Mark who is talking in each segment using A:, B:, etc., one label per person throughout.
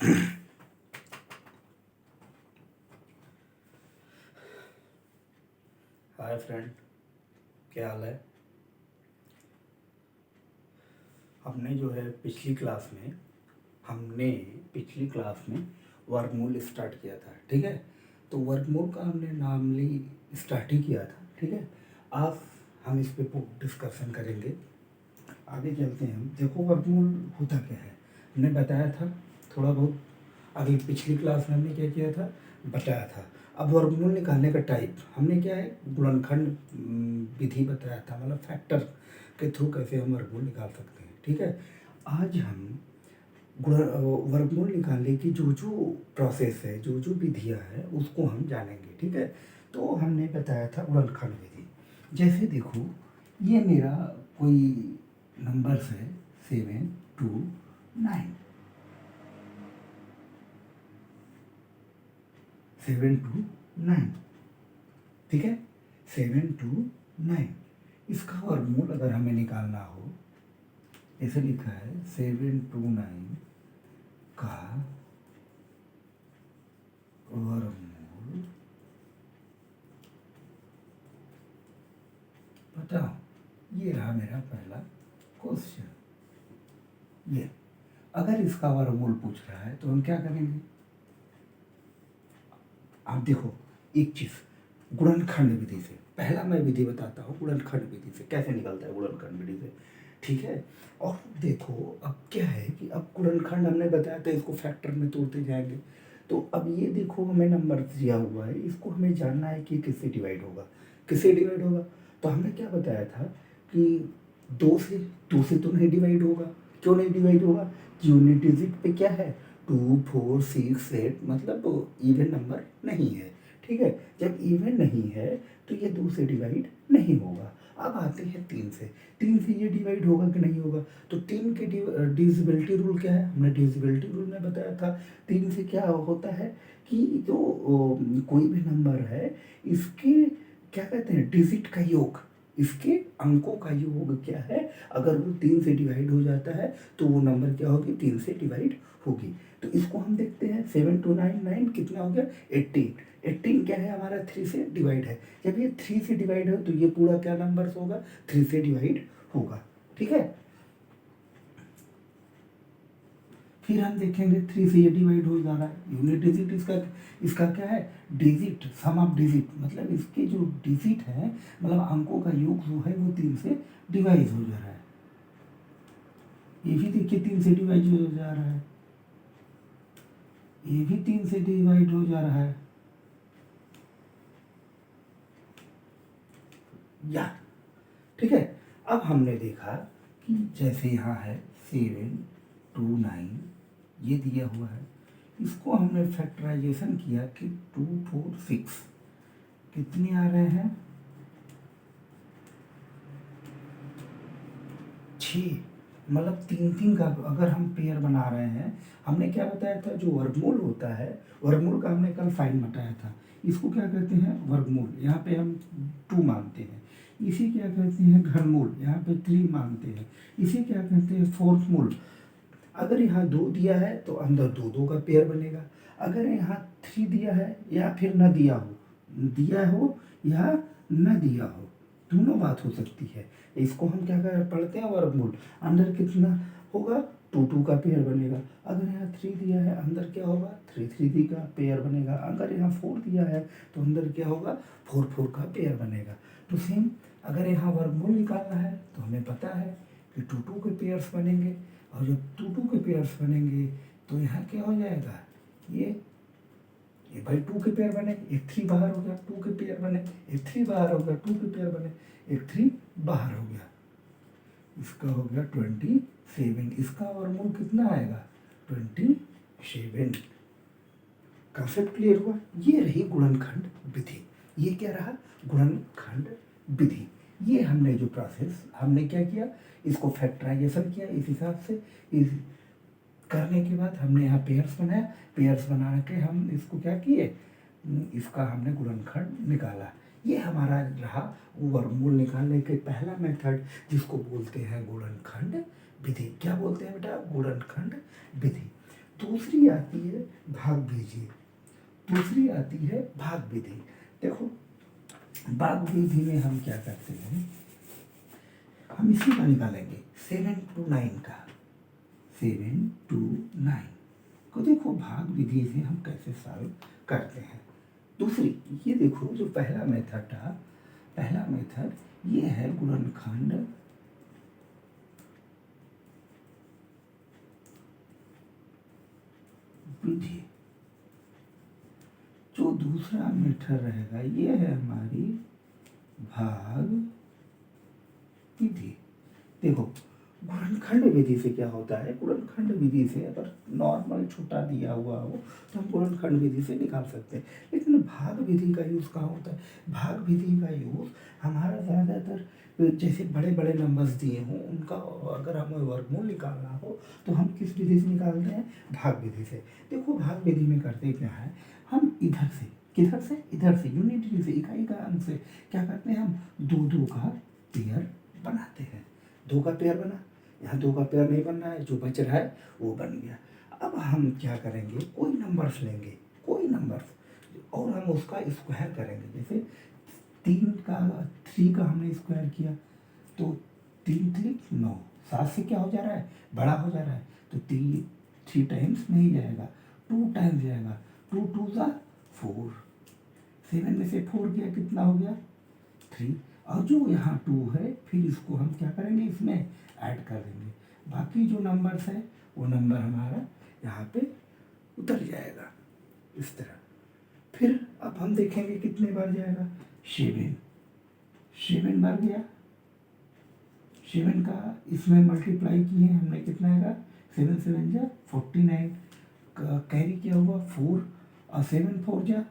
A: Hi friend, क्या हाल है। हमने पिछली क्लास में वर्गमूल स्टार्ट किया था, ठीक है। तो वर्गमूल का हमने नॉर्मली स्टार्ट ही किया था, ठीक है। आज हम इस पे डिस्कशन करेंगे। आगे चलते हैं हम। देखो वर्गमूल होता क्या है, हमने बताया था थोड़ा बहुत। अभी पिछली क्लास में हमने क्या किया था, बताया था। अब वर्गमूल निकालने का टाइप हमने क्या है, गुणनखंड विधि बताया था, मतलब फैक्टर के थ्रू कैसे हम वर्गमूल निकाल सकते हैं, ठीक है। आज हम वर्गमूल निकालने की जो जो प्रोसेस है, जो जो विधियाँ हैं, उसको हम जानेंगे, ठीक है। तो हमने बताया था गुणनखंड विधि। जैसे देखो, ये मेरा कोई नंबर्स है 7 2 9, 7 2 9, ठीक है। 7 2 9, इसका वर्गमूल अगर हमें निकालना हो, ऐसे लिखा है 7 2 9 का वर्गमूल बताओ। ये रहा मेरा पहला क्वेश्चन। ये अगर इसका वर्गमूल पूछ रहा है तो हम क्या करेंगे। आप देखो एक चीज, गुणनखंड विधि से पहला मैं विधि बताता हूँ। गुणनखंड विधि से कैसे निकलता है, गुणनखंड विधि से, ठीक है। और देखो अब क्या है कि अब गुणनखंड हमने बताया था, इसको फैक्टर में तोड़ते जाएंगे। तो अब ये देखो, हमें नंबर दिया हुआ है, इसको हमें जानना है कि किससे डिवाइड होगा, किससे डिवाइड होगा। तो हमने क्या बताया था कि दो से, दो से तो नहीं डिवाइड होगा। क्यों नहीं डिवाइड होगा, यूनिट डिजिट पे क्या है, 2 4 6 8, मतलब इवन नंबर नहीं है, ठीक है। जब इवन नहीं है तो ये 2 से डिवाइड नहीं होगा। अब आते हैं 3 से। 3 से ये डिवाइड होगा कि नहीं होगा। तो 3 के डिविजिबिलिटी रूल क्या है, हमने डिविजिबिलिटी रूल में बताया था। 3 से क्या होता है कि जो कोई भी नंबर है, इसके क्या कहते हैं, डिजिट का योग, इसके अंकों का योग क्या है, अगर वो 3 से डिवाइड हो जाता है तो वो नंबर क्या होगी, 3 से डिवाइड होगी। तो इसको हम देखते हैं, 7 2 9 9 कितना हो गया, 18। 18 क्या है हमारा, 3 से डिवाइड है। जब ये 3 से डिवाइड हो तो ये पूरा क्या नंबर होगा, 3 से डिवाइड होगा, ठीक है। फिर हम देखेंगे 3 से ये डिवाइड हो जा रहा है। यूनिट डिजिट इसका इसका क्या है, डिजिट, सम ऑफ डिजिट, मतलब इसके जो डिजिट है, मतलब अंकों का योग जो है, वो 3 से डिवाइड हो जा रहा है। ये भी देखिए 3 से डिवाइड हो जा रहा है, ये भी 3 से डिवाइड हो जा रहा है, या, ठीक है। अब हमने देखा कि जैसे यहाँ है 7 2 9, ये दिया हुआ है, इसको हमने फैक्टराइजेशन किया कि 2 4 6 कितने आ रहे हैं, 6, मतलब 3 3 का अगर हम पेयर बना रहे हैं। हमने क्या बताया था, जो वर्गमूल होता है, वर्गमूल का हमने कल फाइन बताया था। इसको क्या कहते हैं, वर्गमूल, यहाँ पे हम 2 मानते हैं। इसे क्या कहते हैं, घनमूल, यहाँ पे 3 मानते हैं। इसे क्या कहते हैं, फोर्थ मूल। अगर यहाँ 2 दिया है तो अंदर 2 2 का पेयर बनेगा। अगर यहाँ 3 दिया है या फिर न दिया हो, दिया हो या न दिया हो, दोनों बात हो सकती है। इसको हम क्या कर पढ़ते हैं, वर्गमूल। अंदर कितना होगा, 2 2 का पेयर बनेगा। अगर यहाँ 3 दिया है, अंदर क्या होगा, 3 3 का पेयर बनेगा। अगर यहाँ 4 दिया है तो अंदर क्या होगा, 4 4 का पेयर बनेगा। तो सेम, अगर यहाँ वर्गमूल निकालना है तो हमें पता है कि 2 2 के पेयर्स बनेंगे। और जब 2 2 के पेयर्स बनेंगे तो यहाँ क्या हो जाएगा, ये भाई 2 के पेयर बने, एक 3 बाहर हो गया, 2 के पेयर बने, एक 3 बाहर हो गया, 2 के पेयर बने, एक 3 बाहर हो गया। इसका हो गया 27। इसका वर्गमूल कितना आएगा, 27। कंसेप्ट क्लियर हुआ। ये रही गुणनखंड विधि। ये क्या रहा, गुणनखंड विधि। ये हमने जो प्रोसेस हमने क्या किया, इसको फैक्टराइजेशन किया, इस हिसाब से इस करने के बाद हमने यहाँ पेयर्स बनाया। पेयर्स बना के हम इसको क्या किए, इसका हमने गुणनखंड निकाला। ये हमारा रहा वर्गमूल निकालने के पहला मेथड, जिसको बोलते हैं गुणनखंड विधि। क्या बोलते हैं बेटा, गुणनखंड विधि। दूसरी आती है भाग विधि, दूसरी आती है भाग विधि। देखो भाग विधि में हम क्या करते हैं, हम इसी का निकालेंगे 7 to 9 का, 7 to 9 को देखो भाग विधि से हम कैसे सॉल्व करते हैं। दूसरी ये देखो जो पहला मेथड था, पहला मेथड ये है गुणनखंड विधि। जो दूसरा मेथड रहेगा ये है हमारी भाग विधि। देखो गुणनखंड विधि से क्या होता है, गुणनखंड विधि से अगर नॉर्मल छोटा दिया हुआ हो तो हम गुणनखंड विधि से निकाल सकते हैं, लेकिन भाग विधि का यूज़ कहाँ होता है, भाग विधि का यूज़ हमारा ज़्यादातर जैसे बड़े बड़े नंबर्स दिए हों उनका अगर हमें वर्गमूल निकालना हो तो हम किस विधि से निकालते हैं, भाग विधि से। देखो भाग विधि में करते क्या है, हम इधर से किधर से, इधर से यूनिटी से, इकाई का अंक से क्या करते हैं, हम दो दो का पेयर बनाते हैं। दो का पेयर बना, यहाँ दो का पेयर नहीं बनना है, जो बच रहा है वो बन गया। अब हम क्या करेंगे, कोई नंबर्स लेंगे, कोई नंबर्स और हम उसका स्क्वायर करेंगे। जैसे 3 का हमने स्क्वायर किया तो 3 3 9, 7 से क्या हो जा रहा है, बड़ा हो जा रहा है, तो 3 टाइम्स नहीं जाएगा, 2 टाइम्स जाएगा, 2 2 ज़ा 4, 7 में से 4 गया कितना हो गया 3, और जो यहाँ 2 है फिर इसको हम क्या करेंगे, इसमें ऐड कर देंगे। बाकी जो नंबर्स है वो नंबर हमारा यहाँ पे उतर जाएगा इस तरह। फिर अब हम देखेंगे कितने बार जाएगा, 7 बार गया, 7 का इसमें मल्टीप्लाई किए हमने, कितना आएगा 7 7 जा 49, कैरी किया हुआ 4 और 7 4 जा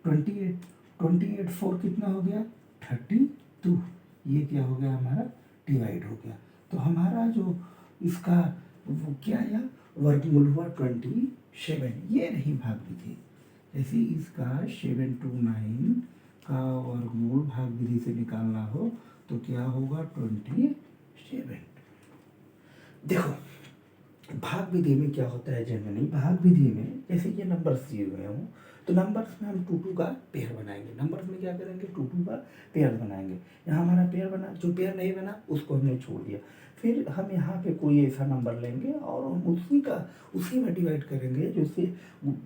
A: 28, 28 4 कितना हो गया 32, ये क्या हो गया हमारा डिवाइड हो गया। तो हमारा जो इसका वो क्या आया, वर्गमूल हुआ 27। ये नहीं भाग विधि। जैसे इसका 7 to 9 का वर्गमूल भाग विधि से निकालना हो तो क्या होगा 27। देखो भाग विधि में क्या होता है जनरली, भाग विधि में जैसे ये नंबर्स दिए हुए हों तो नंबर्स में हम 2 2 का पेयर बनाएंगे। नंबर्स में क्या करेंगे, 2 2 का पेयर बनाएंगे। यहाँ हमारा पेयर बना, जो पेयर नहीं बना उसको हमने छोड़ दिया। फिर हम यहाँ पे कोई ऐसा नंबर लेंगे और हम उसी में डिवाइड करेंगे, जो उससे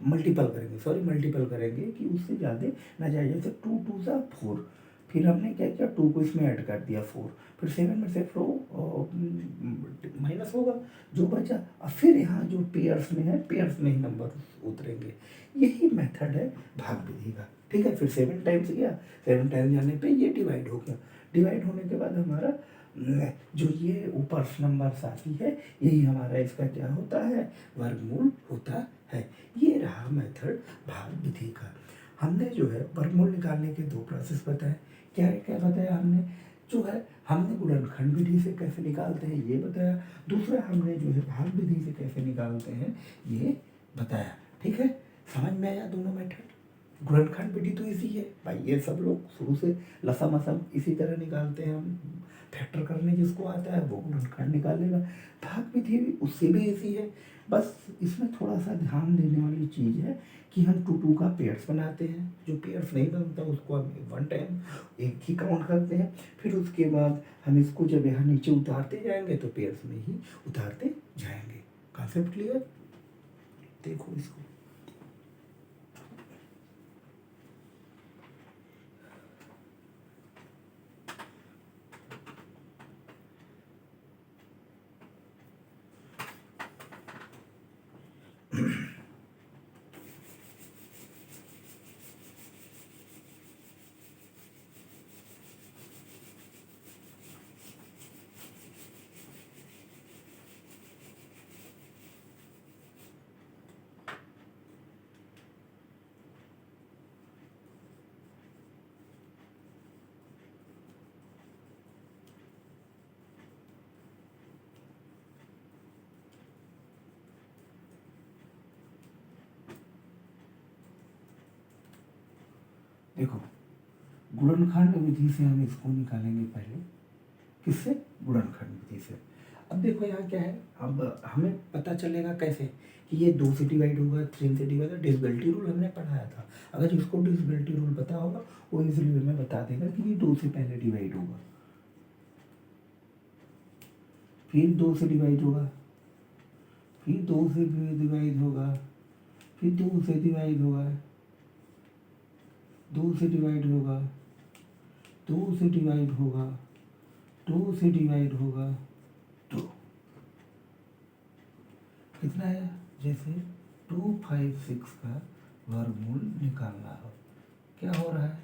A: मल्टीपल करेंगे कि उससे ज़्यादा ना जाए। जैसे 2 2 ज़ा 4, फिर हमने क्या किया 2 को इसमें ऐड कर दिया 4, फिर 7 में से 4 माइनस होगा जो बचा, और फिर यहाँ जो पेयर्स में है पेयर्स में ही नंबर उतरेंगे। यही मेथड है भाग विधि का, ठीक है। फिर 7 टाइम्स गया, 7 टाइम्स जाने पे ये डिवाइड हो गया। डिवाइड होने के बाद हमारा जो ये ऊपर नंबर्स आती है यही हमारा इसका क्या होता है, वर्गमूल होता है। ये रहा मेथड भाग विधि का। हमने जो है वर्गमूल निकालने के 2 प्रोसेस बताए। क्या क्या बताया हमने, जो है हमने गुणनखंड विधि से कैसे निकालते हैं ये बताया, दूसरा हमने जो है भाग विधि से कैसे निकालते हैं ये बताया, ठीक है। समझ में आया दोनों मेथड। गुणनखंड विधि तो इजी है भाई, ये सब लोग शुरू से लसम असम इसी तरह निकालते हैं। हम फैक्टर करने जिसको आता है वो गुणनखंड निकालेगा। भाग विधि भी उससे भी इजी है, बस इसमें थोड़ा सा ध्यान देने वाली चीज़ है कि हम 2 2 का पेयर्स बनाते हैं। जो पेयर्स नहीं बनता उसको हम 1 टाइम एक ही काउंट करते हैं। फिर उसके बाद हम इसको जब यहाँ नीचे उतारते जाएंगे तो पेयर्स में ही उतारते जाएंगे। कॉन्सेप्ट क्लियर, देखो इसको। देखो गुणनखंड विधि से हम इसको निकालेंगे पहले, किससे, गुणनखंड विधि से। अब देखो यहाँ क्या है, अब हमें पता चलेगा कैसे कि ये 2 से डिवाइड होगा, 3 से डिवाइड होगा। डिसबिलिटी रूल हमने पढ़ाया था, अगर जिसको डिसबिलिटी रूल पता होगा वो इजीली हमें बता देगा कि ये 2 से पहले डिवाइड होगा, फिर 2 से डिवाइड होगा, फिर 2 से डिवाइड होगा, फिर 2 से डिवाइड होगा, 2 से डिवाइड होगा, 2 से डिवाइड होगा, 2 से डिवाइड होगा, 2 कितना है, जैसे 256 का वर्गमूल निकालना हो, क्या हो रहा है,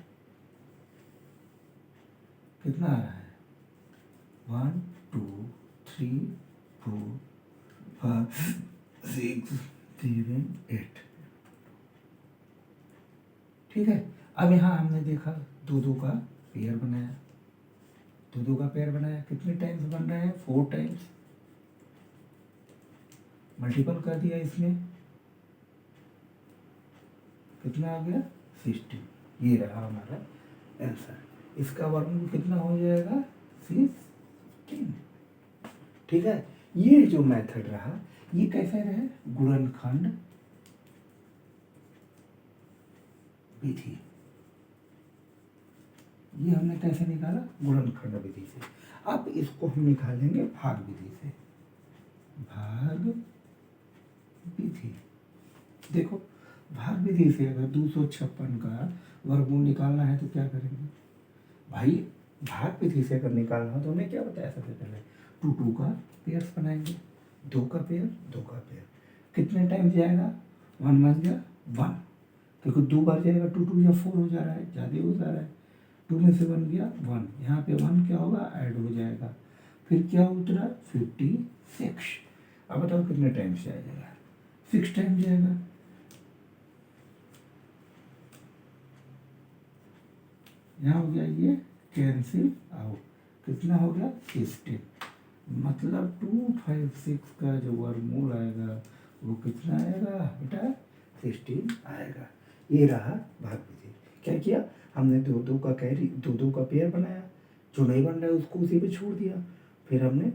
A: कितना आ रहा है, 1 2 3 4 5 6 7 8। ठीक है, अब यहाँ हमने देखा दो दो का पेयर बनाया, दो दो का पेयर बनाया, कितने टाइम्स बन रहे हैं, 4 टाइम्स, मल्टीपल कर दिया इसमें, कितना आ गया, 16। ये रहा हमारा आंसर। इसका वर्गमूल कितना हो जाएगा, 16। ठीक है, ये जो मेथड रहा ये कैसे रहे, गुणनखंड विधि। ये हमने कैसे निकाला, गुणनखंड विधि से। अब इसको हम निकालेंगे भाग विधि से, भाग विधि। देखो भाग विधि से अगर 256 का वर्गमूल निकालना है तो क्या करेंगे भाई, भाग विधि से अगर निकालना हो तो हमने क्या बताया, सबसे पहले 2 2 का पेयर्स बनाएंगे, 2 का पेयर, 2 का पेयर, कितने टाइम जाएगा, 1 1 जा 1, क्योंकि 2 बार जाएगा, 2 2 या 4 हो जा रहा है, ज़्यादा हो जा रहा है, 2 में से 1 गया 1, यहाँ पे 1 क्या होगा, ऐड हो जाएगा, फिर क्या उतरा 56। अब बताओ कितने टाइम से आ जाएगा, 6 टाइम जाएगा। यहाँ हो गया ये कैंसिल आउट, कितना हो गया 16, मतलब 256 का जो वर्गमूल आएगा वो कितना आएगा बेटा, 16 आएगा। ये रहा भाग विधि। क्या किया हमने, दो दो का कैरी, दो दो का पेयर बनाया, जो नहीं बन रहा है उसको उसी पे छोड़ दिया, फिर हमने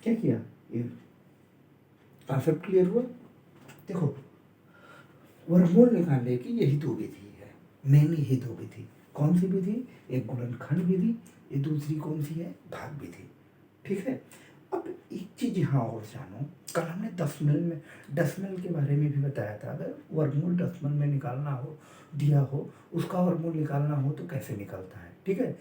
A: क्या किया, ये कॉन्सेप्ट क्लियर हुआ। देखो वर्गमूल निकालने की यही दो विधि है, मेन यही दो विधि। कौन सी विधि, एक गुणनखंड विधि, ये दूसरी कौन सी है, भाग विधि। ठीक है, अब एक चीज यहाँ और जानो, कल हमने दशमलव के बारे में भी बताया था, अगर वर्गमूल दशमलव में निकालना हो, दिया हो, उसका वर्गमूल निकालना हो तो कैसे निकलता है। ठीक है,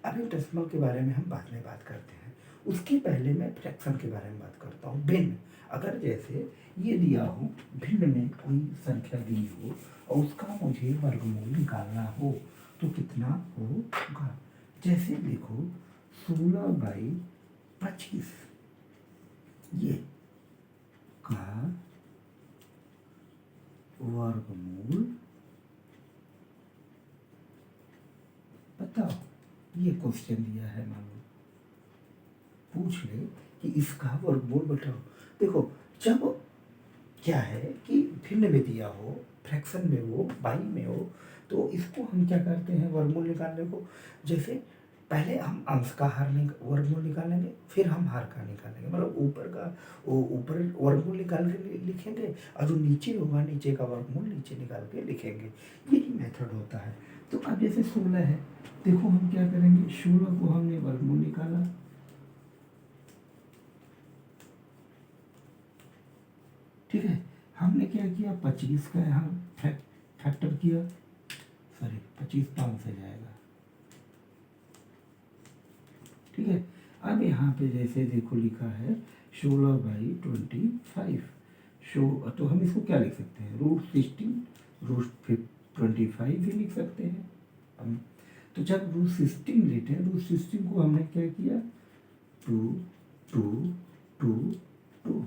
A: अभी दशमलव के बारे में हम बाद में बात करते हैं, उसके पहले मैं फ्रैक्शन के बारे में बात करता हूँ। भिन्न, अगर जैसे ये दिया हो, भिन्न में कोई संख्या दी हो और उसका मुझे वर्गमूल निकालना हो तो कितना होगा। जैसे देखो 16/25 ये का वर्गमूल बताओ, ये क्वेश्चन दिया है, मान लो पूछ ले कि इसका वर्गमूल बताओ। देखो जब क्या है कि भिन्न में दिया हो, फ्रैक्शन में हो, बाई में हो, तो इसको हम क्या करते हैं वर्गमूल निकालने को, जैसे पहले हम अंश का वर्गमूल निकालेंगे, फिर हम हार का निकालेंगे, मतलब ऊपर का ऊपर वर्गमूल निकाल के लिखेंगे और जो नीचे होगा नीचे का वर्गमूल नीचे निकाल के लिखेंगे, यही मेथड होता है। तो अब जैसे 16 है, देखो हम क्या करेंगे, 16 को हमने वर्गमूल निकाला, ठीक है, हमने क्या किया 25 का यहाँ फैक्टर किया, सॉरी 25 5 से जाएगा। ठीक है, अब यहाँ पे जैसे देखो लिखा है 16/25, तो हम इसको क्या लिख सकते हैं, √16 √25 भी लिख सकते हैं हम। तो जब √16 लेते हैं, √16 को हमने क्या किया 2 2 2 2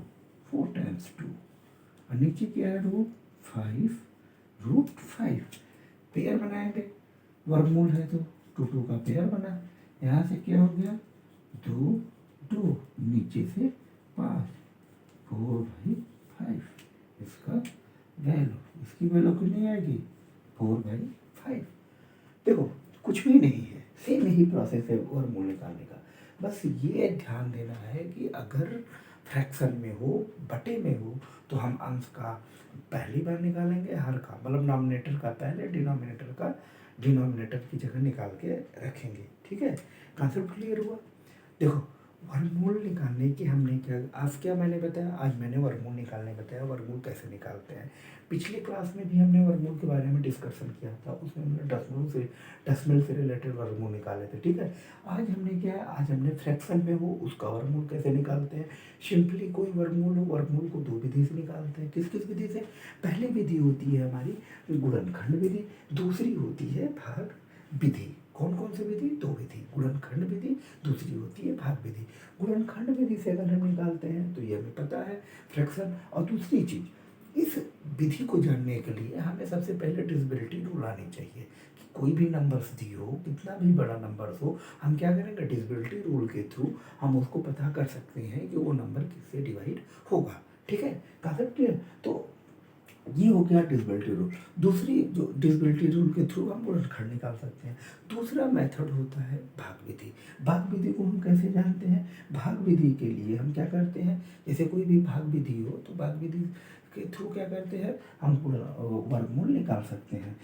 A: 4 टाइम्स 2, और नीचे क्या है √5 पेयर बनाएंगे, वर्गमूल है तो 2 2 का पेयर बना, यहाँ से क्या हो गया 2 2, नीचे से 5 4/5, इसका वैल्यू, इसकी वैल्यू कितनी आएगी 4/5। देखो कुछ भी नहीं है, सेम यही प्रोसेस है वर्गमूल निकालने का। बस ये ध्यान देना है कि अगर फ्रैक्शन में हो, बटे में हो, तो हम अंश का पहली बार निकालेंगे, हर का मतलब नॉमिनेटर का पहले, डिनोमिनेटर का डिनोमिनेटर की जगह निकाल के रखेंगे। ठीक है, कॉन्सेप्ट क्लियर हुआ। देखो, वर्गमूल निकालने की हमने क्या, आज क्या मैंने बताया, आज मैंने वर्गमूल निकालने बताया, वर्गमूल कैसे निकालते हैं। पिछली क्लास में भी हमने वर्गमूल के बारे में डिस्कशन किया था, उसमें हमने डेसिमल से रिलेटेड वर्गमूल निकाले थे। ठीक है, आज हमने क्या है, आज हमने फ्रैक्शन में हो उसका वर्गमूल कैसे निकालते हैं। सिंपली कोई वर्गमूल हो, वर्गमूल को दो विधि से निकालते हैं। किस किस विधि से? पहली विधि होती है हमारी गुणनखंड विधि, दूसरी होती है भाग विधि। कौन कौन सी विधि? दो विधि, गुणनखंड विधि, दूसरी होती है भाग विधि। गुणनखंड विधि से अगर हम निकालते हैं तो ये हमें पता है फ्रैक्शन। और दूसरी चीज, इस विधि को जानने के लिए हमें सबसे पहले डिविजिबिलिटी रूल आनी चाहिए कि कोई भी नंबर्स दी हो, कितना भी बड़ा नंबर्स हो, हम क्या करेंगे, डिविजिबिलिटी रूल के थ्रू हम उसको पता कर सकते हैं कि वो नंबर किससे डिवाइड होगा। ठीक है, कॉन्सेप्ट क्लियर? तो ये हो गया डिविजिबिलिटी रूल। दूसरी जो डिविजिबिलिटी रूल के थ्रू हम गुणनखंड निकाल सकते हैं। दूसरा मेथड होता है भाग विधि। भाग विधि को हम कैसे जानते हैं? भाग विधि के लिए हम क्या करते हैं, जैसे कोई भी भाग विधि हो तो भाग विधि के थ्रू क्या करते हैं, हम वर्गमूल निकाल सकते हैं।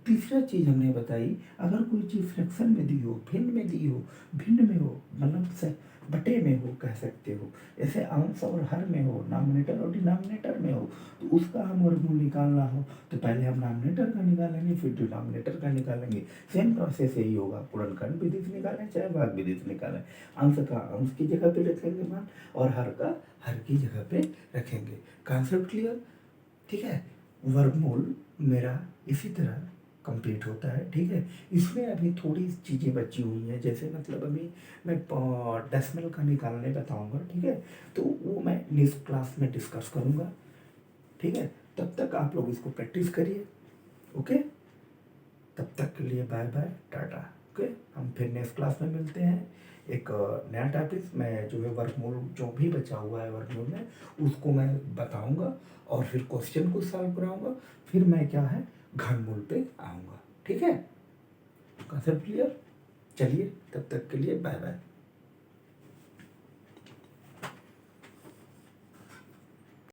A: तीसरा चीज हमने बताई, अगर कोई चीज फ्रैक्शन में दी हो, भिन्न में हो मतलब से बटे में हो कह सकते हो, जैसे अंश और हर में हो, नॉमिनेटर और डिनोमिनेटर में हो, तो उसका हम वर्गमूल निकालना हो तो पहले हम नॉमिनेटर का निकालेंगे, फिर डिनोमिनेटर का निकालेंगे। सेम प्रोसेस यही होगा, गुणनखंड विधि से निकालें चाहे भाग विधि से निकालें। अंश का अंश की जगह पे रखेंगे मान, और हर का हर की जगह पे रखेंगे। Concept clear? ठीक है, वर्गमूल मेरा इसी तरह कंप्लीट होता है। ठीक है, इसमें अभी थोड़ी चीज़ें बची हुई हैं, जैसे मतलब अभी मैं डेसिमल का निकालने बताऊंगा। ठीक है, तो वो मैं नेक्स्ट क्लास में डिस्कस करूंगा। ठीक है, तब तक आप लोग इसको प्रैक्टिस करिए। ओके, तब तक के लिए बाय बाय, टाटा। ओके, हम फिर नेक्स्ट क्लास में मिलते हैं। एक नया टॉपिक मैं जो है वर्गमूल जो भी बचा हुआ है वर्गमूल में उसको मैं बताऊंगा, और फिर क्वेश्चन को सॉल्व कराऊंगा, फिर मैं क्या है घनमूल पे आऊँगा। ठीक है, कॉन्सेप्ट क्लियर? चलिए, तब तक के लिए बाय बाय।